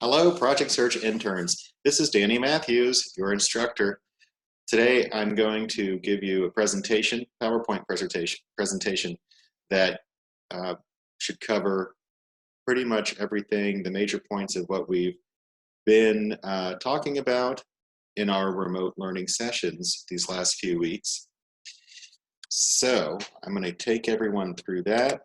Hello, Project Search interns. This is Danny Matthews, your instructor. Today, I'm going to give you a presentation, PowerPoint presentation that should cover pretty much everything, the major points of what we've been talking about in our remote learning sessions these last few weeks. So I'm going to take everyone through that.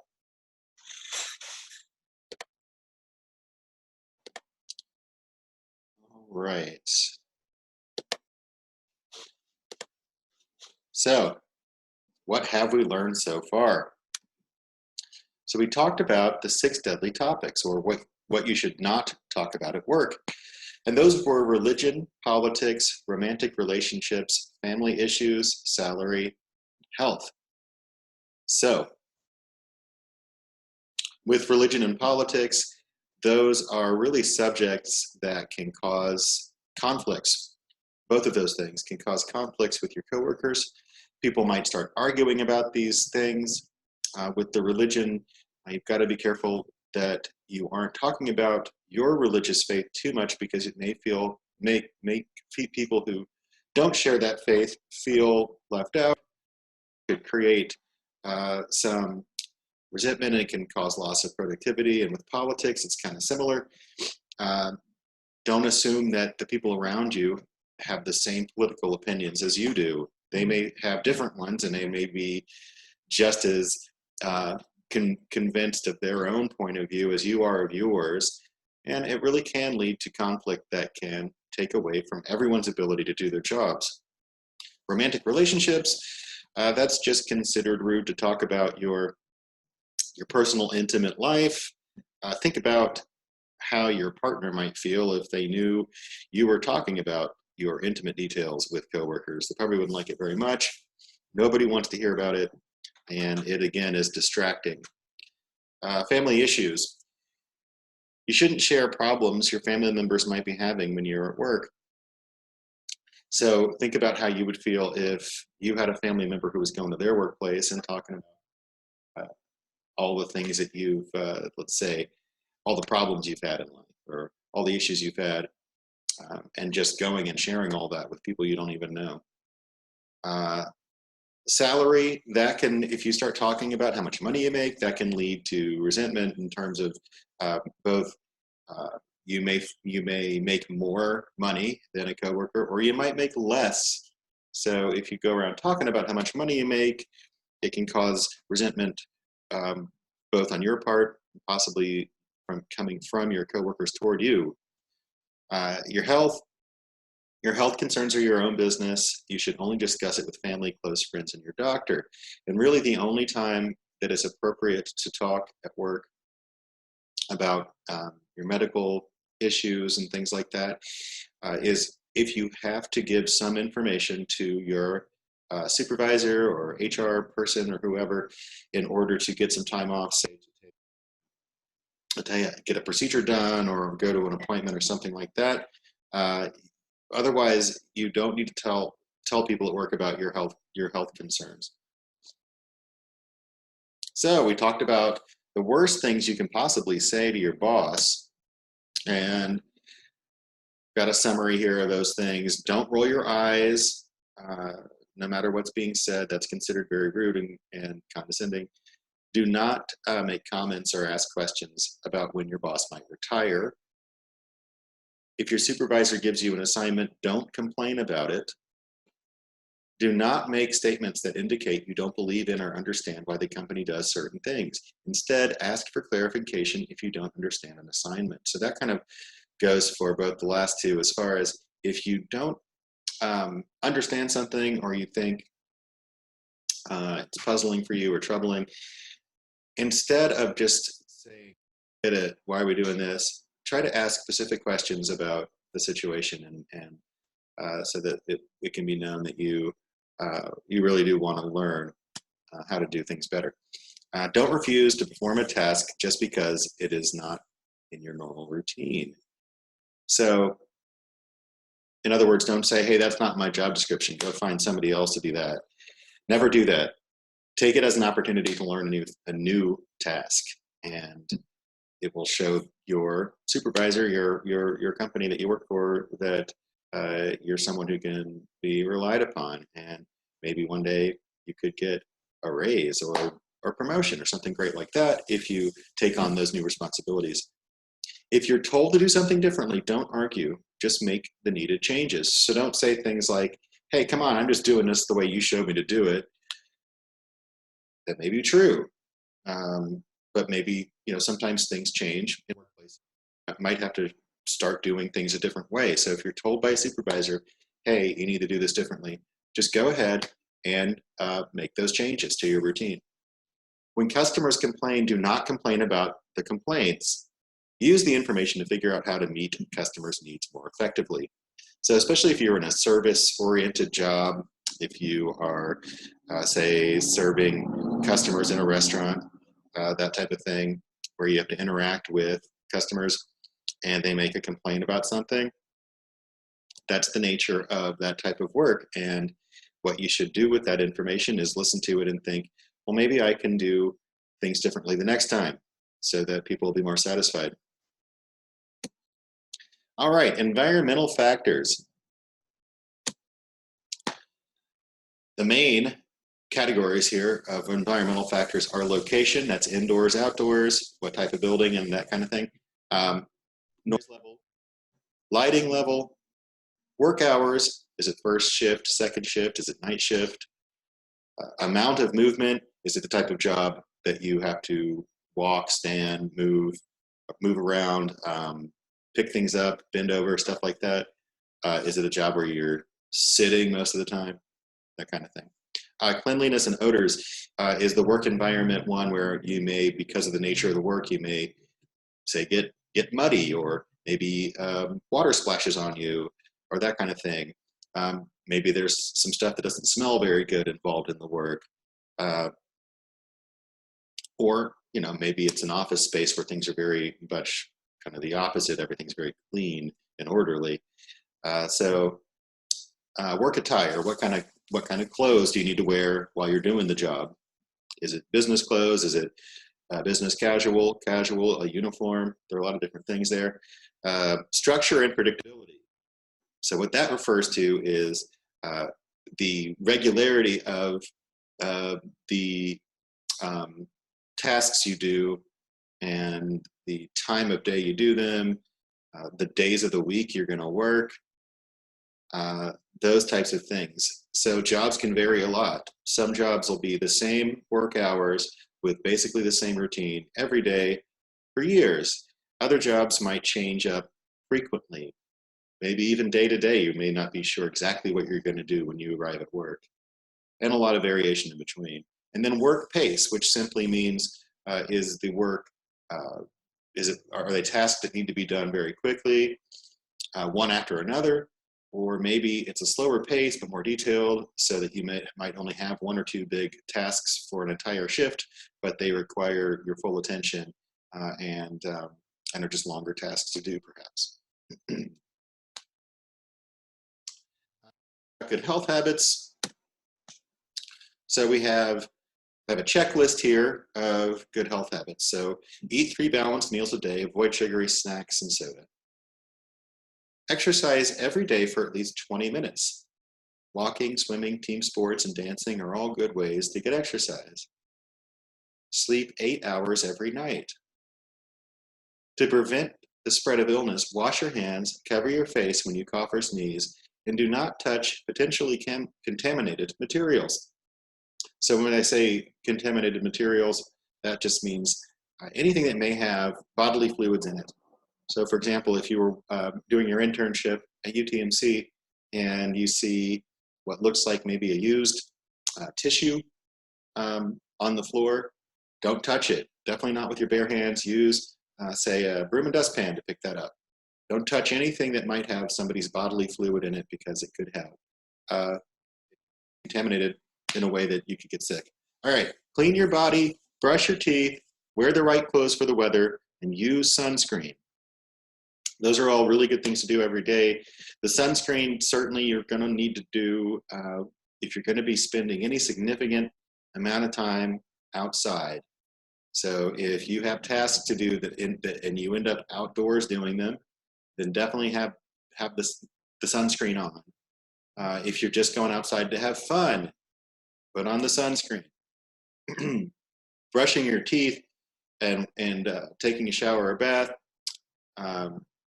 Right. So, what have we learned so far? So we talked about the 6 deadly topics, or what you should not talk about at work. And those were religion, politics, romantic relationships, family issues, salary, health. So, with religion and politics, those are really subjects that can cause conflicts. Both of those things can cause conflicts with your coworkers. People might start arguing about these things. With the religion, you've got to be careful that you aren't talking about your religious faith too much, because it may make people who don't share that faith feel left out. It could create some resentment, and it can cause loss of productivity. And with politics, it's kind of similar. Don't assume that the people around you have the same political opinions as you do. They may have different ones, and they may be just as convinced of their own point of view as you are of yours. And it really can lead to conflict that can take away from everyone's ability to do their jobs. Romantic relationships, that's just considered rude to talk about your personal intimate life. Think about how your partner might feel if they knew you were talking about your intimate details with coworkers. They probably wouldn't like it very much. Nobody wants to hear about it, and it again is distracting. Family issues. You shouldn't share problems your family members might be having when you're at work. So think about how you would feel if you had a family member who was going to their workplace and talking about all the things that you've, let's say, all the problems you've had in life, or all the issues you've had, and just going and sharing all that with people you don't even know. Salary, that can, if you start talking about how much money you make, that can lead to resentment in terms of both you may make more money than a coworker, or you might make less. So if you go around talking about how much money you make, it can cause resentment both on your part, possibly coming from your coworkers toward you. Your health concerns are your own business. You should only discuss it with family, close friends, and your doctor. And really the only time that is appropriate to talk at work about your medical issues and things like that is if you have to give some information to your supervisor or HR person or whoever in order to get some time off, say to get a procedure done or go to an appointment or something like that. Otherwise, you don't need to tell people at work about your health concerns. So we talked about the worst things you can possibly say to your boss, and got a summary here of those things. Don't roll your eyes, no matter what's being said. That's considered very rude and condescending. Do not make comments or ask questions about when your boss might retire. If your supervisor gives you an assignment, don't complain about it. Do not make statements that indicate you don't believe in or understand why the company does certain things. Instead, ask for clarification if you don't understand an assignment. So that kind of goes for both the last two, as far as if you don't understand something, or you think it's puzzling for you or troubling, instead of just saying, "Get it, why are we doing this?" try to ask specific questions about the situation, and so that it can be known that you really do want to learn how to do things better. Don't refuse to perform a task just because it is not in your normal routine. So, in other words, don't say, "Hey, that's not my job description. Go find somebody else to do that." Never do that. Take it as an opportunity to learn a new task, and it will show your supervisor, your company that you work for, that you're someone who can be relied upon, and maybe one day you could get a raise or promotion or something great like that if you take on those new responsibilities. If you're told to do something differently, don't argue, just make the needed changes. So don't say things like, hey, come on, I'm just doing this the way you showed me to do it. That may be true, but maybe, sometimes things change in the workplace. I might have to start doing things a different way. So if you're told by a supervisor, hey, you need to do this differently, just go ahead and make those changes to your routine. When customers complain, do not complain about the complaints. Use the information to figure out how to meet customers' needs more effectively. So especially if you're in a service-oriented job, if you are, say, serving customers in a restaurant, that type of thing, where you have to interact with customers and they make a complaint about something, that's the nature of that type of work. And what you should do with that information is listen to it and think, well, maybe I can do things differently the next time so that people will be more satisfied. All right, environmental factors. The main categories here of environmental factors are location, that's indoors, outdoors, what type of building and that kind of thing. Noise level, lighting level, work hours, is it first shift, second shift, is it night shift? Amount of movement, is it the type of job that you have to walk, stand, move around, pick things up, bend over, stuff like that? Is it a job where you're sitting most of the time? That kind of thing. Cleanliness and odors, is the work environment one where you may, because of the nature of the work, you may say get muddy, or maybe water splashes on you, or that kind of thing. Maybe there's some stuff that doesn't smell very good involved in the work. Or, maybe it's an office space where things are very much kind of the opposite. Everything's very clean and orderly. So work attire, what kind of clothes do you need to wear while you're doing the job? Is it business clothes? Is it business casual, a uniform? There are a lot of different things there. Structure and predictability. So what that refers to is the regularity of the tasks you do and the time of day you do them, the days of the week you're going to work, those types of things. So jobs can vary a lot. Some jobs will be the same work hours with basically the same routine every day for years. Other jobs might change up frequently. Maybe even day to day, you may not be sure exactly what you're going to do when you arrive at work, and a lot of variation in between. And then work pace, which simply means is the work, are they tasks that need to be done very quickly, one after another, or maybe it's a slower pace but more detailed, so that you might only have one or two big tasks for an entire shift, but they require your full attention and are just longer tasks to do, perhaps. Good health habits. So we have a checklist here of good health habits. So eat 3 balanced meals a day, avoid sugary snacks and soda. Exercise every day for at least 20 minutes. Walking, swimming, team sports, and dancing are all good ways to get exercise. Sleep 8 hours every night. To prevent the spread of illness, wash your hands, cover your face when you cough or sneeze, and do not touch potentially contaminated materials. So when I say contaminated materials, that just means anything that may have bodily fluids in it. So for example, if you were doing your internship at UTMC and you see what looks like maybe a used tissue on the floor, don't touch it. Definitely not with your bare hands. Use, say, a broom and dustpan to pick that up. Don't touch anything that might have somebody's bodily fluid in it, because it could have contaminated in a way that you could get sick. All right, clean your body, brush your teeth, wear the right clothes for the weather, and use sunscreen. Those are all really good things to do every day. The sunscreen, certainly you're going to need to do if you're going to be spending any significant amount of time outside. So if you have tasks to do and you end up outdoors doing them, then definitely have the sunscreen on. If you're just going outside to have fun, put on the sunscreen. Brushing your teeth and taking a shower or bath,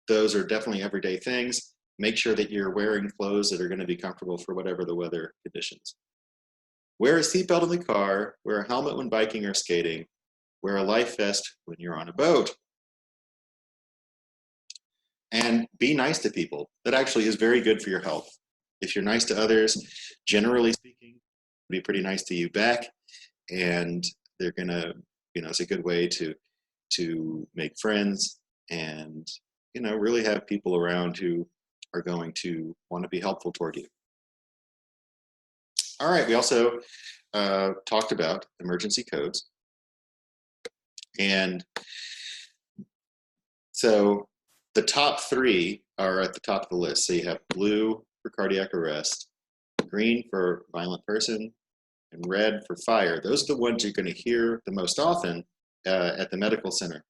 those are definitely everyday things. Make sure that you're wearing clothes that are going to be comfortable for whatever the weather conditions. Wear a seatbelt in the car, wear a helmet when biking or skating, wear a life vest when you're on a boat. And be nice to people. That actually is very good for your health. If you're nice to others, generally speaking, be pretty nice to you back, and they're gonna, it's a good way to make friends and really have people around who are going to want to be helpful toward you. All right, we also talked about emergency codes. And so the top three are at the top of the list. So you have blue for cardiac arrest, green for violent person, and red for fire. Those are the ones you're going to hear the most often at the medical center.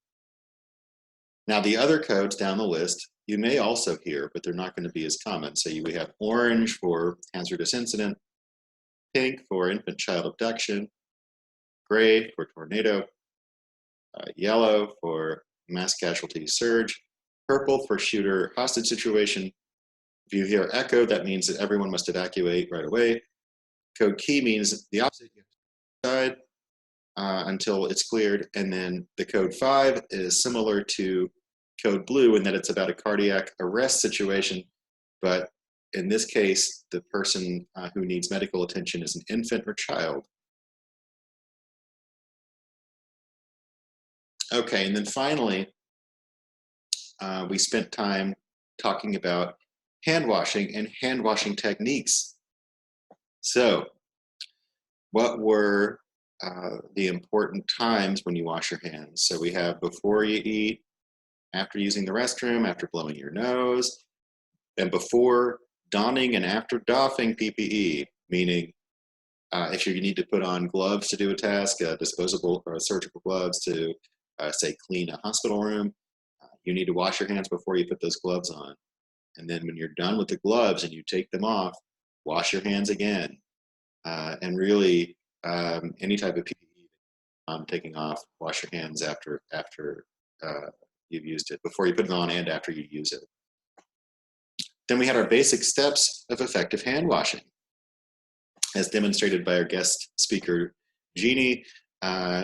Now, the other codes down the list you may also hear, but they're not going to be as common. So we have orange for hazardous incident, pink for infant child abduction, gray for tornado, yellow for mass casualty surge, purple for shooter hostage situation. If you hear echo, that means that everyone must evacuate right away. Code key means the opposite, you have to decide until it's cleared. And then the code 5 is similar to code blue in that it's about a cardiac arrest situation, but in this case, the person who needs medical attention is an infant or child. Okay, and then finally, we spent time talking about hand washing and hand washing techniques. So, what were the important times when you wash your hands? So we have before you eat, after using the restroom, after blowing your nose, and before donning and after doffing PPE, meaning if you need to put on gloves to do a task, disposable or surgical gloves to, say, clean a hospital room, you need to wash your hands before you put those gloves on. And then when you're done with the gloves and you take them off, wash your hands again. And really, any type of PPE taking off, wash your hands after you've used it, before you put it on and after you use it. Then we had our basic steps of effective hand washing, as demonstrated by our guest speaker, Jeannie.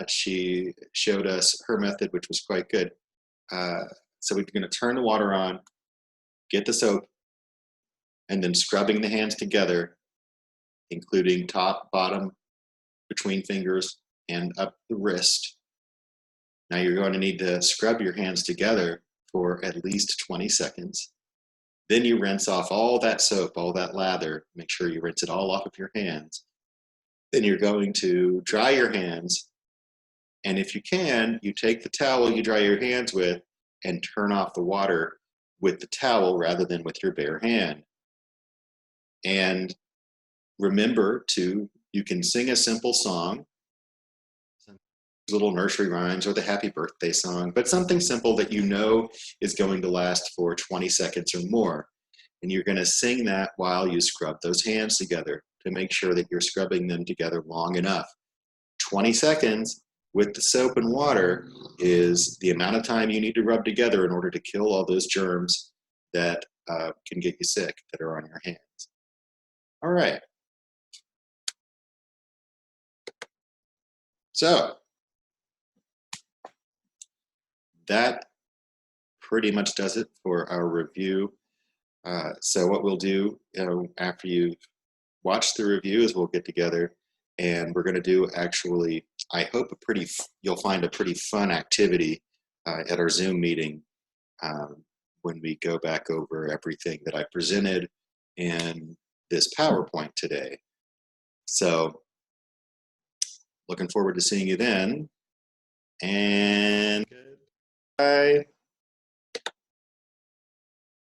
She showed us her method, which was quite good. So we're going to turn the water on, get the soap, and then scrubbing the hands together, including top, bottom, between fingers, and up the wrist. Now you're going to need to scrub your hands together for at least 20 seconds. Then you rinse off all that soap, all that lather. Make sure you rinse it all off of your hands. Then you're going to dry your hands. And if you can, you take the towel you dry your hands with and turn off the water with the towel rather than with your bare hand. And remember you can sing a simple song, little nursery rhymes or the happy birthday song, but something simple that you know is going to last for 20 seconds or more. And you're going to sing that while you scrub those hands together to make sure that you're scrubbing them together long enough. 20 seconds with the soap and water is the amount of time you need to rub together in order to kill all those germs that can get you sick that are on your hands. All right. So that pretty much does it for our review. So what we'll do after you've watched the review is we'll get together and we're going to do actually, I hope, you'll find a pretty fun activity at our Zoom meeting when we go back over everything that I presented in this PowerPoint today. So looking forward to seeing you then, and goodbye.